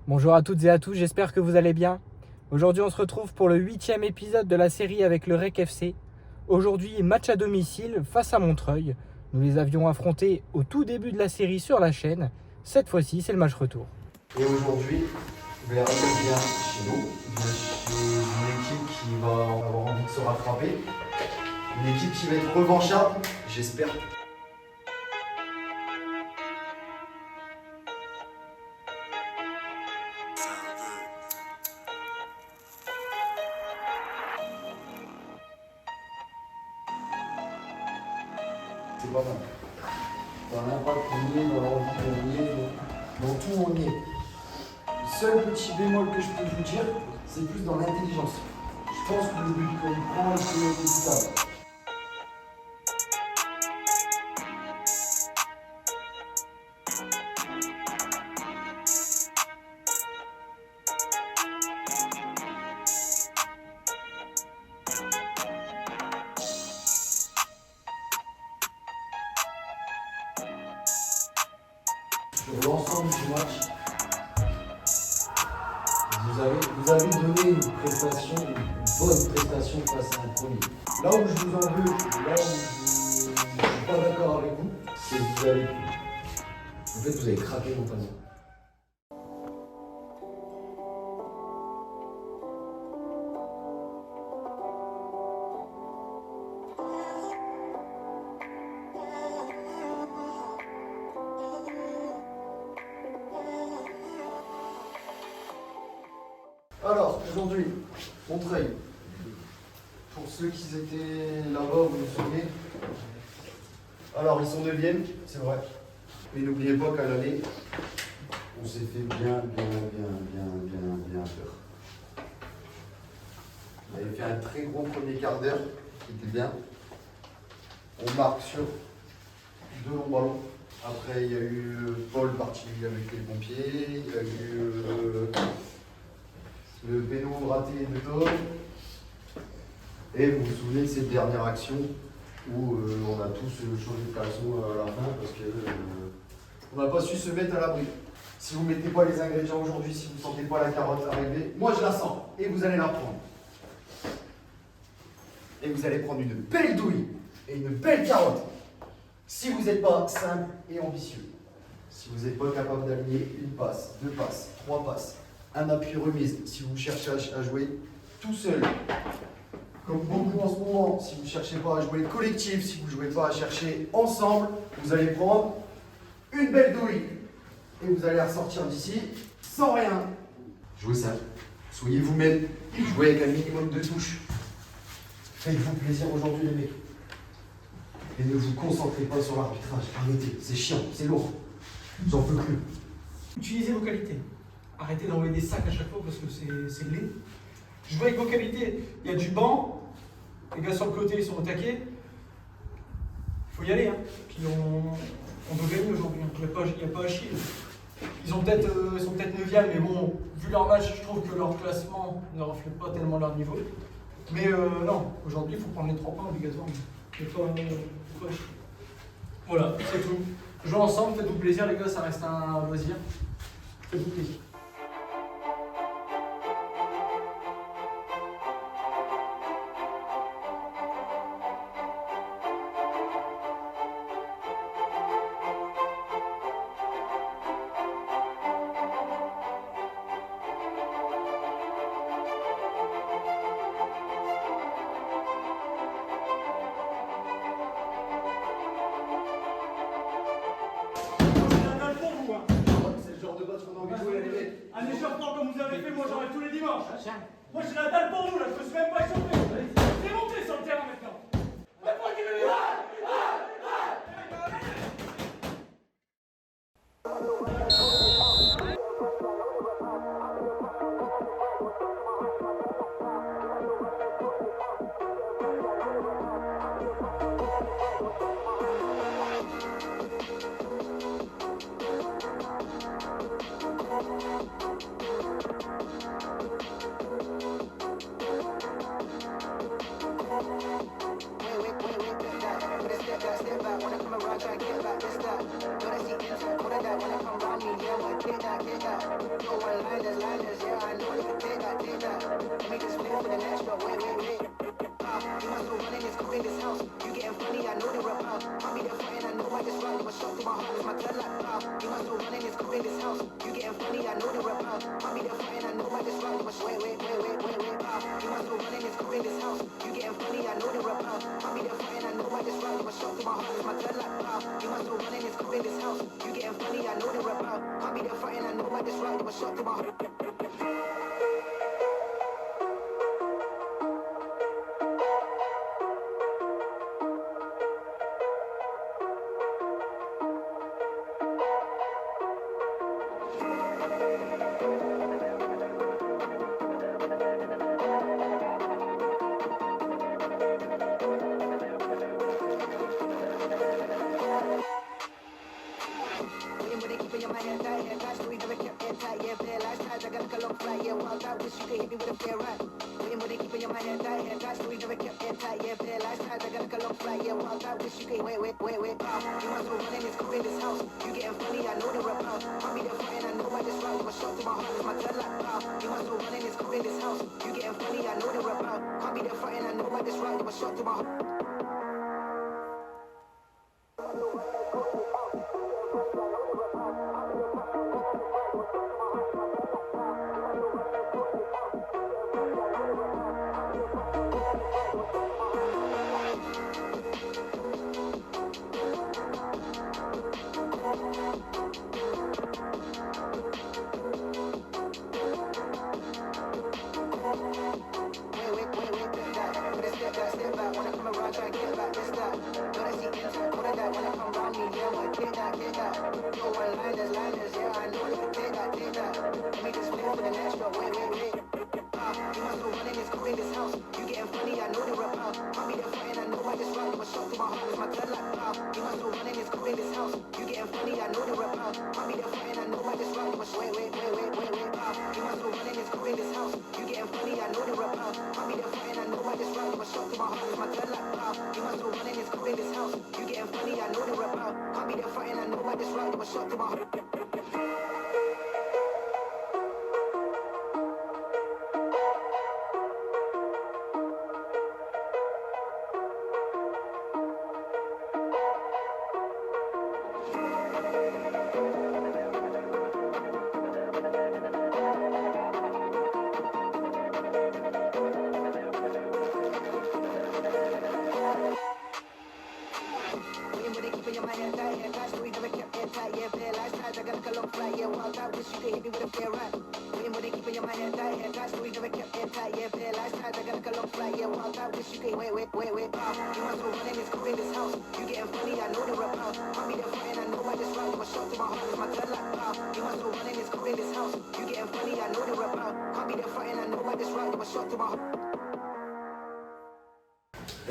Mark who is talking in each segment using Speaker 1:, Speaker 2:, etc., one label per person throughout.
Speaker 1: Bonjour à toutes et à tous, j'espère que vous allez bien. Aujourd'hui on se retrouve pour le 8e épisode de la série avec le REC FC. Aujourd'hui match à domicile face à Montreuil. Nous les avions affrontés au tout début de la série sur la chaîne. Cette fois-ci c'est le match retour.
Speaker 2: Et aujourd'hui, Vera vient chez nous, vient chez une équipe qui va avoir envie de se rattraper. Une équipe qui va être revancharde, j'espère. C'est pas mal. Dans l'impact, on y est, dans l'envie, on y est, dans tout, on y est. Le seul petit bémol que je peux vous dire, c'est plus dans l'intelligence. Je pense que le but qu'on prend, il peut être équitable. Sur l'ensemble du match, vous avez donné une prestation, une bonne prestation face à un premier. Là où je vous en veux, là où je ne suis pas d'accord avec vous, c'est que vous avez craqué mentalement. Alors, aujourd'hui, Montreuil. Pour ceux qui étaient là-bas, vous vous souvenez. Alors, ils sont 9e, c'est vrai. Mais n'oubliez pas qu'à l'aller, on s'est fait bien peur. On avait fait un très gros premier quart d'heure, qui était bien. On marque sur 2 longs ballons. Après, il y a eu Paul parti avec les pompiers. Il y a eu le péno raté de Tom. Et vous vous souvenez de cette dernière action où on a tous changé de caleçon à la fin parce qu'on n'a pas su se mettre à l'abri. Si vous ne mettez pas les ingrédients aujourd'hui, si vous ne sentez pas la carotte arriver, moi je la sens et vous allez la prendre. Et vous allez prendre une belle douille et une belle carotte. Si vous n'êtes pas simple et ambitieux, si vous n'êtes pas capable d'aligner une passe, 2 passes, 3 passes, un appui remise, si vous cherchez à jouer tout seul, comme beaucoup en ce moment, si vous ne cherchez pas à jouer collectif, si vous ne jouez pas à chercher ensemble, vous allez prendre une belle douille et vous allez ressortir d'ici sans rien. Jouez simple, soyez vous-même, jouez avec un minimum de touches. Faites-vous plaisir aujourd'hui les mecs. Et ne vous concentrez pas sur l'arbitrage, arrêtez, c'est chiant, c'est lourd. J'en peux plus.
Speaker 3: Utilisez vos qualités. Arrêtez d'envoyer des sacs à chaque fois parce que c'est laid. Jouez avec vos qualités. Il y a du banc. Les gars sur le côté, ils sont au taquet. Il faut y aller. Hein. Puis on doit gagner aujourd'hui. Il n'y a pas à chier. Ils sont peut-être 9e, mais bon, vu leur match, je trouve que leur classement ne reflète pas tellement leur niveau. Mais non, aujourd'hui, il faut prendre les 3 points obligatoirement. Il faut pas à chier. Voilà, c'est tout. Jouez ensemble, faites-vous plaisir, les gars, ça reste un loisir. Faites-vous plaisir. Un échauffement comme vous avez fait, moi j'en ai tous les dimanches. Moi j'ai la dalle pour vous là, je me suis même pas échauffé. C'est monté sur le terrain maintenant. Mais moi qui vais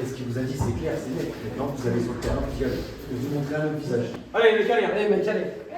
Speaker 2: Et ce qu'il vous a dit, c'est clair, c'est net. Maintenant, vous allez sur le terrain, vous y allez. Je vais vous montrer un autre visage.
Speaker 3: Allez, mec, allez, mec, allez.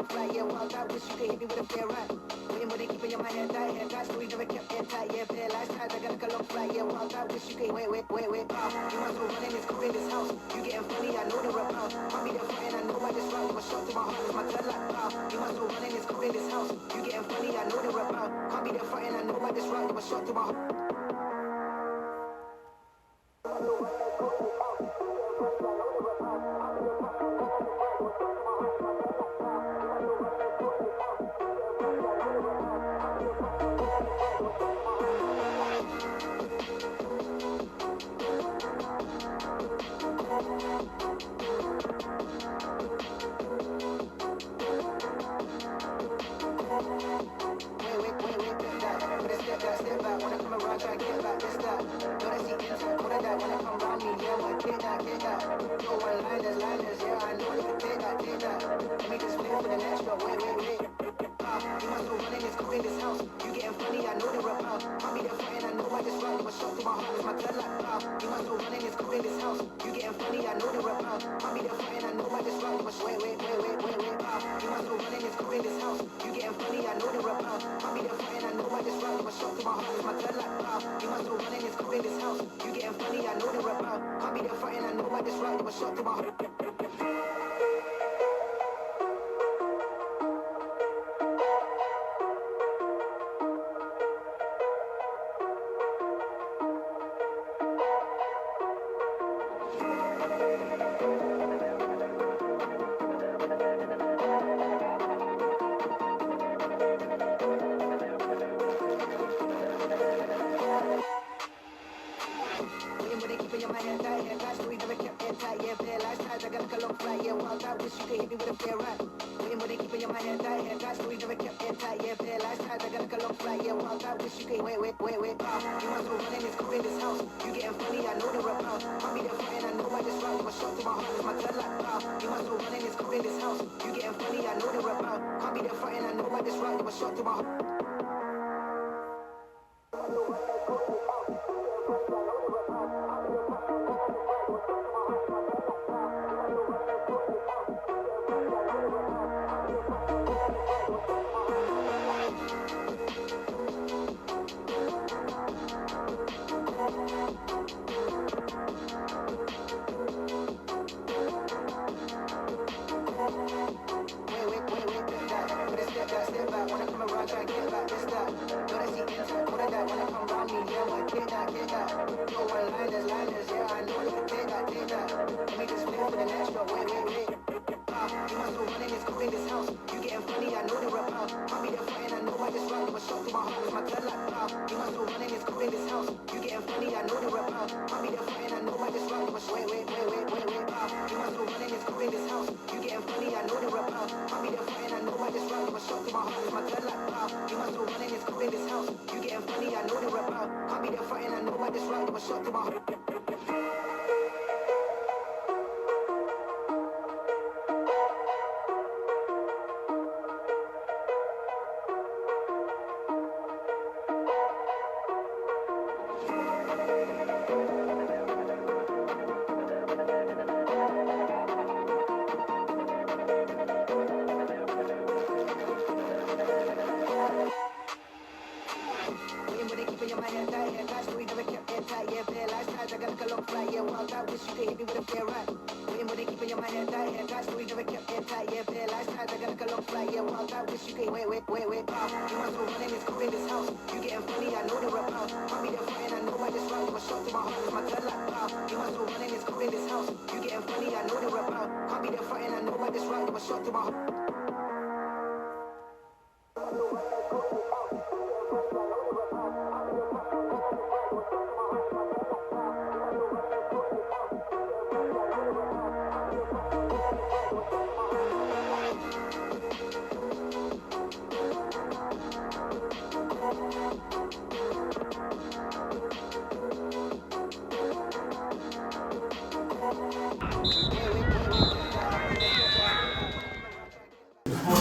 Speaker 4: along fly, yeah, wild out, wish you could hit me with a fair ride. Waiting for they keeping your mind tight, story never kept airtight, yeah, fair lifestyle, I got a long fly, yeah, wild out, wish you could wait, you must be running this crew in this house, you getting funny, I know the rap out, I'll be there fighting, I know I just round, was shot to my heart, my blood like pow, you must be running this crew in this house, you getting funny, I know the rap out, I'll be there fighting, I know I just round, was shot to my heart.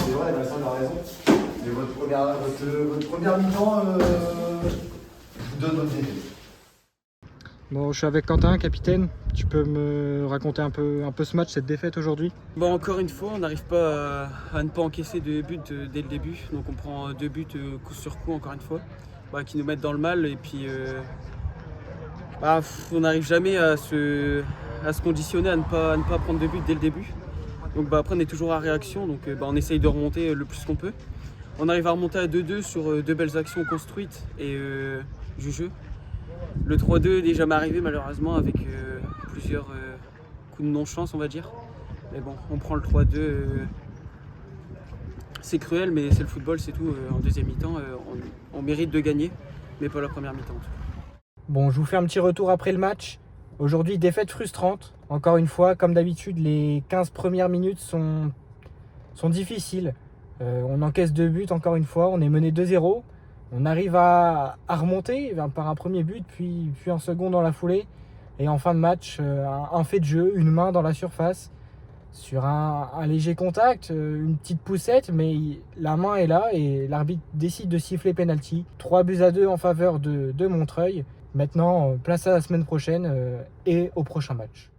Speaker 2: C'est vrai, Vincent a raison. Mais votre première mi-temps, je vous donne votre début.
Speaker 1: Bon, je suis avec Quentin, capitaine. Tu peux me raconter un peu ce match, cette défaite aujourd'hui?
Speaker 5: Bon, encore une fois, on n'arrive pas à ne pas encaisser de buts dès le début. Donc on prend 2 buts coup sur coup, encore une fois, qui nous mettent dans le mal. Et puis on n'arrive jamais à se conditionner à ne pas prendre de buts dès le début. Donc après on est toujours à réaction, donc on essaye de remonter le plus qu'on peut. On arrive à remonter à 2-2 sur 2 belles actions construites et du jeu. Le 3-2 est déjà arrivé malheureusement avec plusieurs coups de non-chance, on va dire. Mais bon, on prend le 3-2. C'est cruel, mais c'est le football, c'est tout. En deuxième mi-temps, on mérite de gagner, mais pas la première mi-temps en tout cas.
Speaker 1: Bon, je vous fais un petit retour après le match. Aujourd'hui, défaite frustrante. Encore une fois, comme d'habitude, les 15 premières minutes sont difficiles. On encaisse 2 buts encore une fois. On est mené 2-0. On arrive à remonter par un premier but, puis un second dans la foulée. Et en fin de match, un fait de jeu, une main dans la surface, sur un léger contact, une petite poussette, mais la main est là et l'arbitre décide de siffler penalty. 3-2 en faveur de Montreuil. Maintenant, place à la semaine prochaine et au prochain match.